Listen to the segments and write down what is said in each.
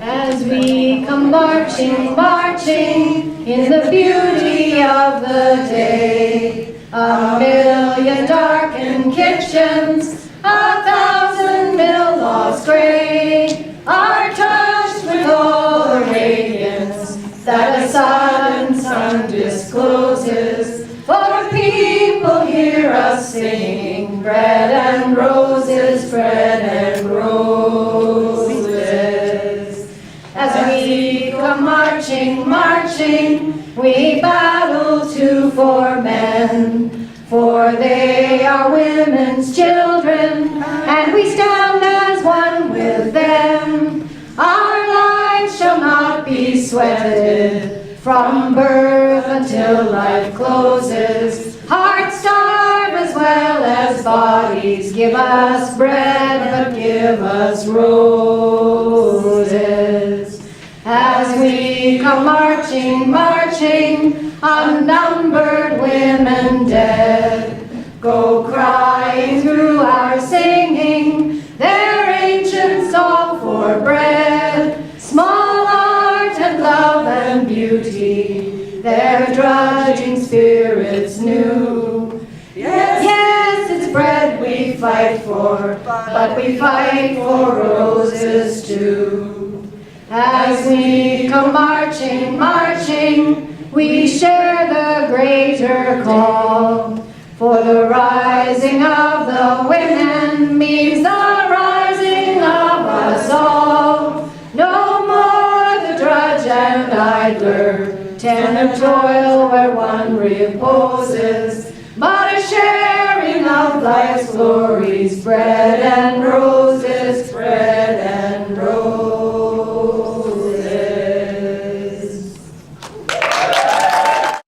As we come marching, marching in the beauty of the day, a million darkened kitchens, 1,000 mill logs gray, are touched with all the radiance that a sudden sun discloses. For people hear us singing, bread and roses, bread and roses. As we come marching, marching, we battle too for men, for they are women's children, and we stand as one with them. Our lives shall not be sweated from birth until life closes. Hearts starve as well as bodies. Give us bread, but give us roses. As we come marching, marching, unnumbered women dead, go crying through our singing their ancient song for bread. Small art and love and beauty, their drudging spirits knew. Yes, it's bread we fight for, but we fight for roses too. As we come marching, marching, we share the greater call. For the rising of the women means the rising of us all. No more the drudge and idler, tenant toil where one reposes, but a sharing of life's glories, bread and roses, bread and roses.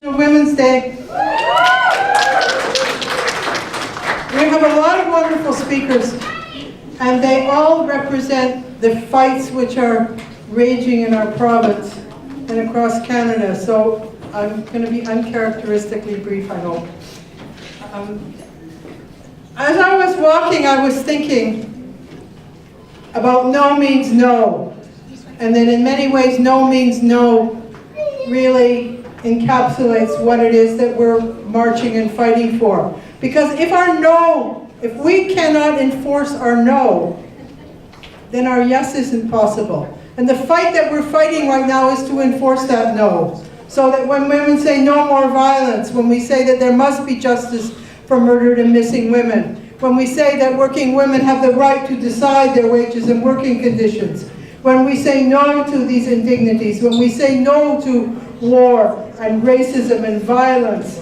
Women's Day. We have a lot of wonderful speakers, and they all represent the fights which are raging in our province and across Canada. So I'm going to be uncharacteristically brief, I hope. As I was walking, I was thinking about no means no, and that in many ways no means no really encapsulates what it is that we're marching and fighting for. Because if we cannot enforce our no, then our yes isn't possible. And the fight that we're fighting right now is to enforce that no. So that when women say no more violence, when we say that there must be justice for murdered and missing women, when we say that working women have the right to decide their wages and working conditions, when we say no to these indignities, when we say no to war and racism and violence,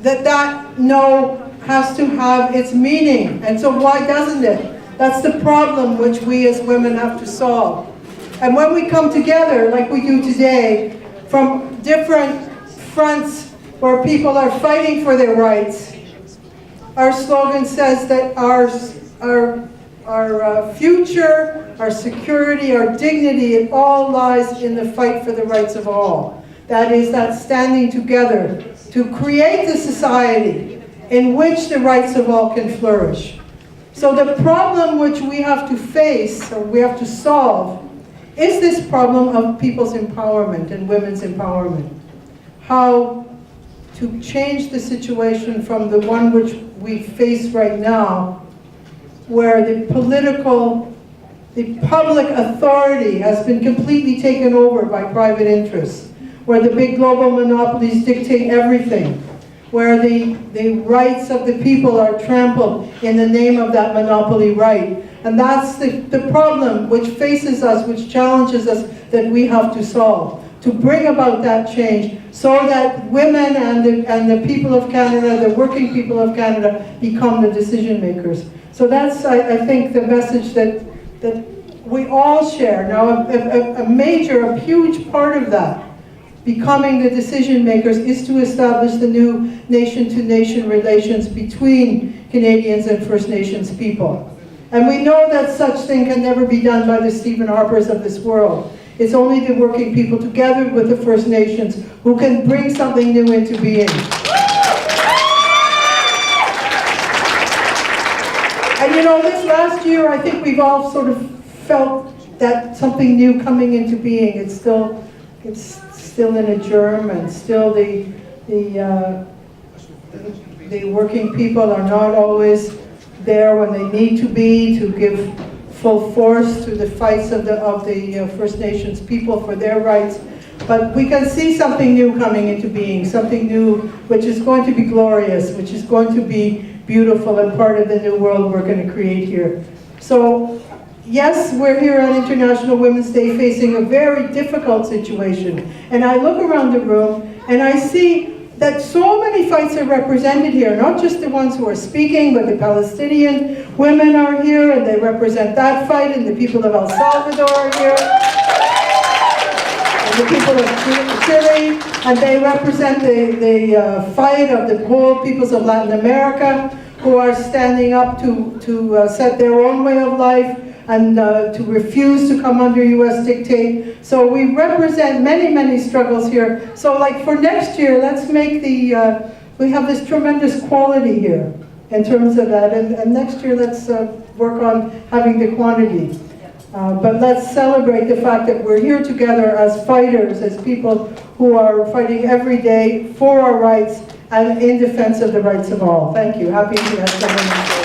that no has to have its meaning. And so why doesn't it? That's the problem which we as women have to solve. And when we come together, like we do today, from different fronts where people are fighting for their rights, our slogan says that our future, our security, our dignity, it all lies in the fight for the rights of all. That is, that standing together to create a society in which the rights of all can flourish. So the problem which we have to face, or we have to solve, is this problem of people's empowerment and women's empowerment. How to change the situation from the one which we face right now, where the public authority has been completely taken over by private interests, where the big global monopolies dictate everything, where the rights of the people are trampled in the name of that monopoly right. And that's the problem which faces us, which challenges us, that we have to solve, to bring about that change so that women and the people of Canada, the working people of Canada, become the decision makers. So that's, I think, the message that we all share. Now, a huge part of that, becoming the decision makers, is to establish the new nation-to-nation relations between Canadians and First Nations people. And we know that such thing can never be done by the Stephen Harpers of this world. It's only the working people together with the First Nations who can bring something new into being. And you know, this last year, I think we've all sort of felt that something new coming into being. It's still in a germ, and still the working people are not always there when they need to be to give full force to the fights of the First Nations people for their rights. But we can see something new coming into being, something new which is going to be glorious, which is going to be beautiful and part of the new world we're going to create here. So, yes, we're here on International Women's Day facing a very difficult situation. And I look around the room and I see that so many fights are represented here, not just the ones who are speaking, but the Palestinian women are here and they represent that fight, and the people of El Salvador are here, and the people of Chile, and they represent the fight of the whole peoples of Latin America who are standing up to set their own way of life and to refuse to come under US dictate. So we represent many, many struggles here. So like for next year, let's make we have this tremendous quality here in terms of that, and next year let's work on having the quantity. But let's celebrate the fact that we're here together as fighters, as people who are fighting every day for our rights and in defense of the rights of all. Thank you. Happy International Women's Day.